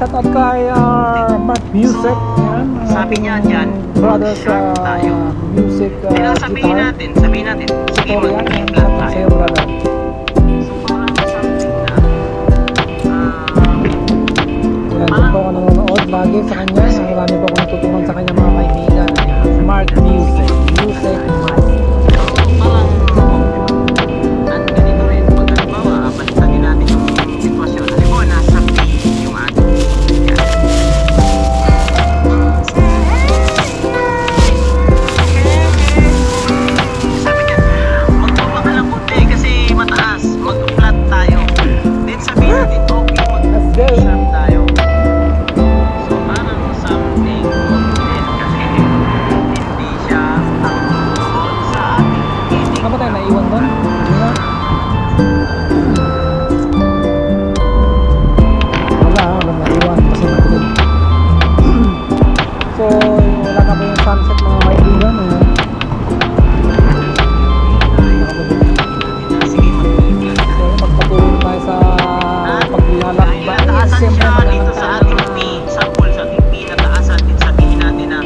shoutout kay Mark Music. Yan, sabi niya dyan, brothers tayo. music Sabihin guitar. natin, sige Sorry, yan, mag-flat shoutout tayo. sa'yo, brother. So parang something na, Yan, dun po ako nanonood lagi sa kanya. Marami po ako natutunan sa kanya mga kaibigan. Yan, Mark Music. Music Mark. parang, ganito rin, pag halimbawa, balitan din natin yung sitwasyon. Halimbawa, nasa B yung ating yan. Sabi niya, magbaba ka lang konti kasi mataas, mag-flat tayo. Then sabihin natin, okay, Let's go. mag-sharp tayo. So parang something confident kasi hindi siya ang tungkol sa ating kinig. Ano ba tayo naiwan doon? Hindi na. Wala naiwan kasi matuloy. So, wala na po yung sunset mga kaibigan. Sige, mag-flat So, magpatuloy tayo sa paglalakbay. Nataasan Siyempre, siya maglalakbay dito sa tayo ating ng mga- P, sample sa ating P, nataasan din sabihin natin na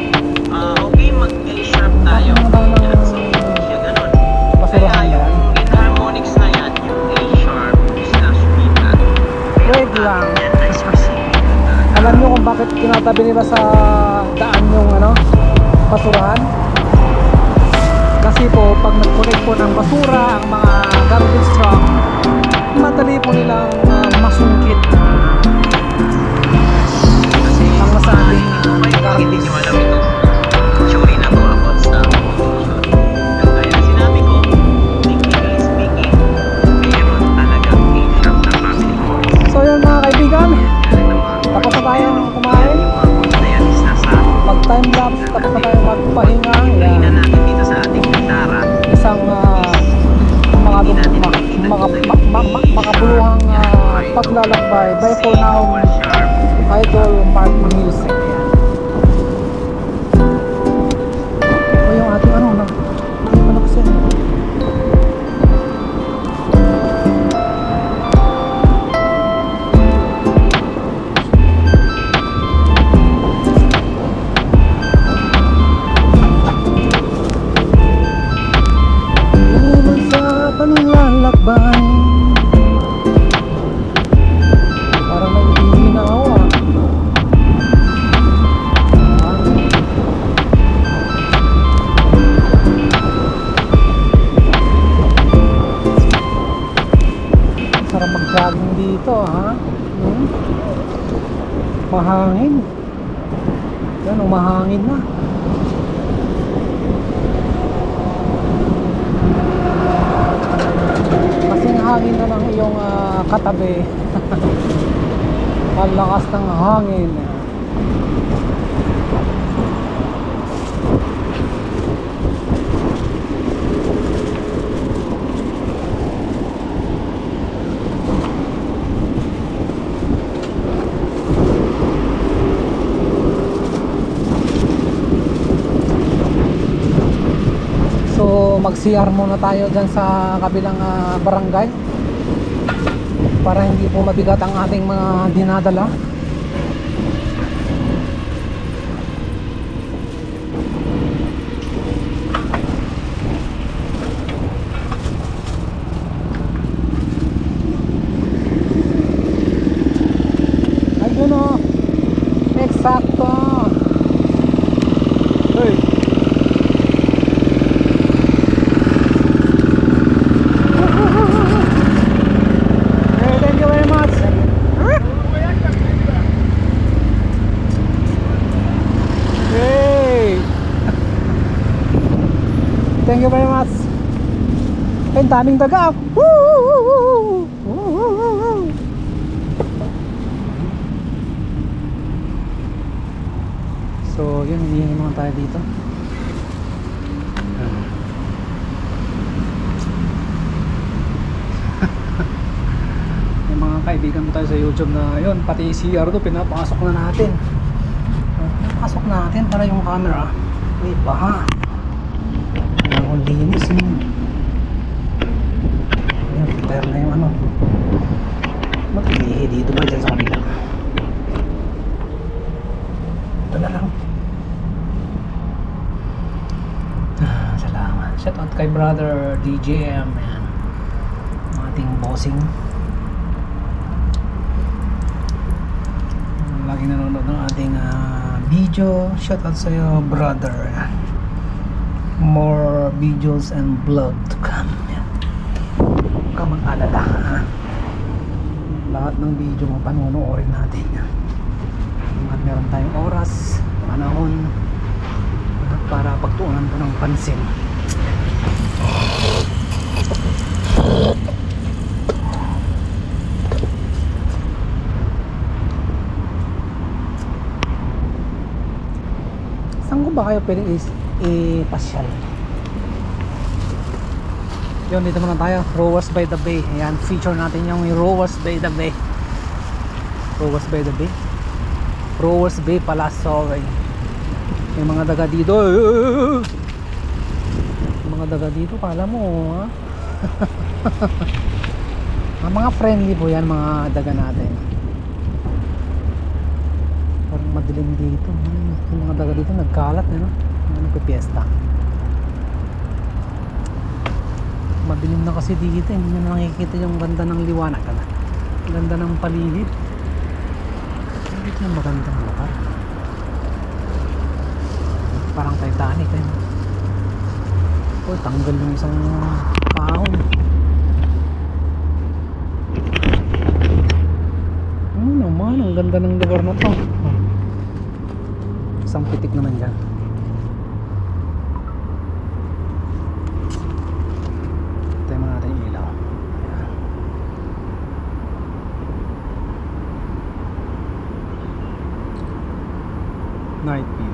okay, mag-A-sharp tayo. Yan, so, siya ganun. Basurahan Kaya yan. yung inharmonics na yan, yung A-sharp slash B flat. Wait lang. Yan na specific. Alam nyo kung bakit tinatabi nila sa daan yung basurahan? Kasi po, pag nag-collect po ng basura, ang mga garbage truck, madali po nilang masungkit. Kasi Ang masabi, bakit hindi nyo alam ito? Theory na to about sa pollution. Kaya na sinabi ko, technically speaking, mayroon talagang A-sharp na family chords. So yun mga kaibigan, Yan ang mga tapos na tayong kumain. yung mga chords na yan is nasa Mag time lapse, tapos na tayong magpahinga. tingnan Yan. natin dito sa ating gitara. Isang makabuluhang paglalakbay. Bye for now, Sharp. Idol Mark Music. Yan. O yung ating ano kasi Iwan sa panglalakbay. Parang nag-iina ako Sarap mag-jogging dito Mahangin. Yan, umahangin na. Kasing hangin na ng iyong katabi. Malakas ng hangin. So mag-CR muna tayo dyan sa kabilang barangay para hindi po mabigat ang ating mga dinadala. Ayun o, eksakto. Hey. Hey, thank you very much. Hey. Thank you very much. Ang daming daga. Woo! So, yun, hihingi naman tayo dito. May mga kaibigan mo tayo sa YouTube na yun, pati CR to, pinapasok na natin. Pinapasok natin para yung camera may baha. Ang linis yun. Yan, prepare na yung ano. Mag-ihi dito ba dyan sa kabila? brother DJM, yan. Ang ating bossing. Lagi nanonood ng ating video. Shoutout sa iyo, brother. More videos and vlog to come. Yan. Huwag ka mag-alala, ha? Lahat ng video mo panonoorin natin yan. At meron tayong oras, panahon para pagtuunan ko ng pansin. Saan ko ba kayo pwedeng i-pasyal? Yun, dito muna tayo. Rowers by the Bay. Ayan, feature natin yung Rowers by the Bay. Rowers by the Bay. Rowers Bay pala, sorry. May mga daga dito. Mga daga dito, kala mo, ha? Mga friendly po yan, mga daga natin. Parang madilim dito. Yung mga daga dito nagkalat, no? Nagpipiesta. Madilim na kasi dito, hindi na nakikita yung ganda ng liwanag. Ang ganda ng paligid. Dito yung magandang lugar. Parang Titanic, eh. Oh, tanggal yung isang kahon. Naman, ang ganda ng lugar na to. Isang pitik naman dyan. Tayo mo natin yung ilaw. Ayan. Night view.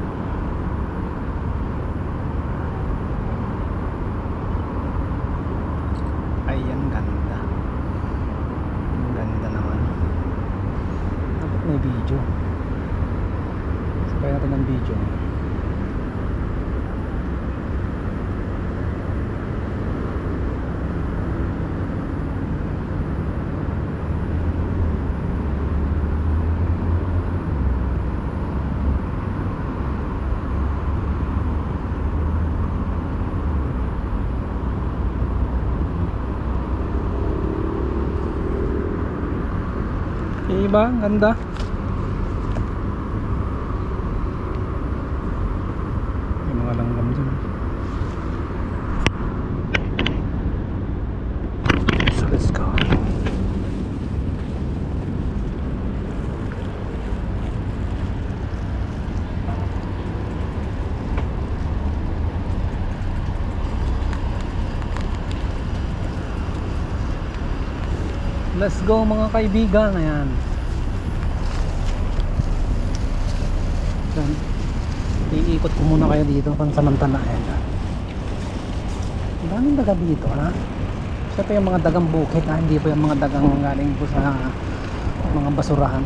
Ay, ang ganda. Ang ganda naman. Dapat may video. Sabay natin ng video. Diba? Ang ganda. May mga langgam dyan. So let's go. Let's go mga kaibigan. Ayan. Iikot ko muna kayo dito pansamantala. Ayan. Ang daming daga dito, ha? Siyempre yung mga dagang bukid, ha? Hindi po yung mga dagang galing po sa mga basurahan.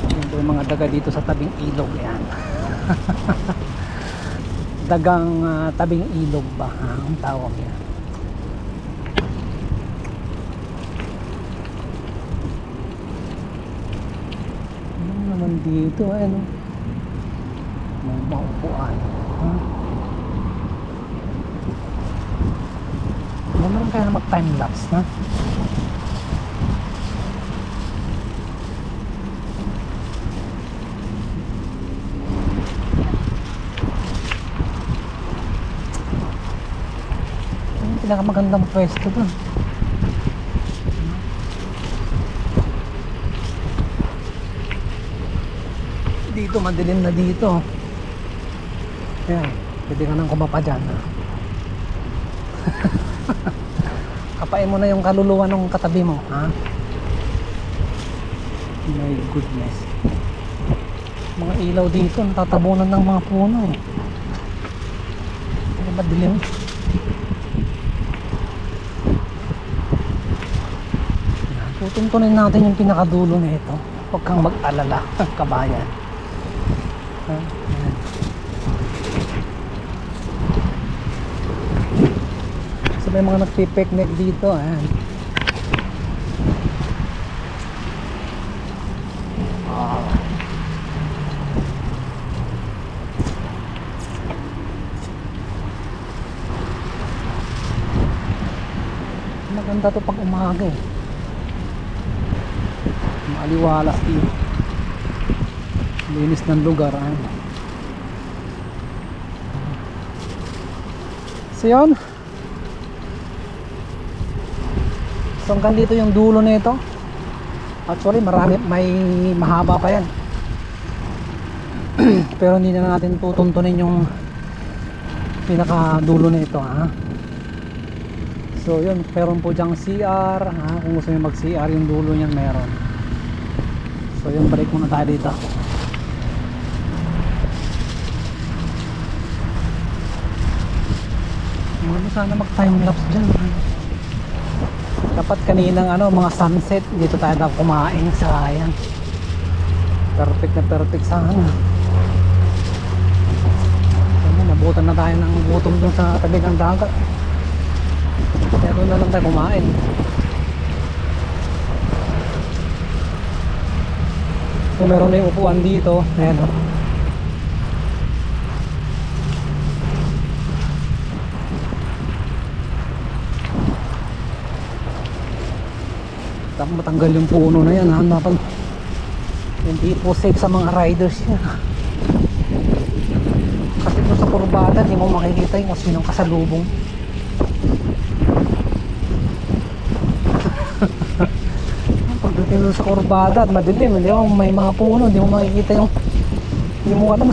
Ito yung mga daga dito sa tabing ilog. Ayan. Dagang tabing ilog ba, ha? Ang tawag yan. Dito ano, may maupuan, ha? Naman kaya na mag time lapse, ha? Ano yung pinakamagandang pwesto dun? Dito, madilim na dito. Ayan, pwede ka nang kumapa dyan. Kapain mo na yung kaluluwa ng katabi mo, ha? My goodness. Mga ilaw dito, natatabunan ng mga puno, eh. Ay, madilim. Tutuntunin natin yung pinakadulo na ito. Huwag kang mag-alala, kabayan. Ayan. So may mga nagpipiknik dito. Ayan. Maganda to pag umaga eh. Maaliwalas dito. Linis ng lugar. Ayun. So yun. So hanggang dito yung dulo nito. Actually marami, may mahaba pa yan. Pero hindi na natin tutuntunin yung pinaka dulo nito ha. So yun, meron po dyang CR ha? Kung gusto nyo mag CR yung dulo nyan meron. So yun, balik muna tayo dito. Sana mag time lapse dyan. Dapat kaninang mga sunset dito tayo daw kumain. Sayang. Perfect na perfect sana. Nabutan na tayo ng gutom dun sa tabi ng dagat. Kaya doon na lang tayo kumain. So meron na yung upuan dito. Ayan o. Tapos matanggal yung puno na yan ha. Hindi po safe sa mga riders yan. Kasi po sa kurbada hindi mo makikita yung sinong kasalubong. Pagdating doon sa kurbada at madilim, hindi mo may mga puno, hindi mo makikita yung hindi mo alam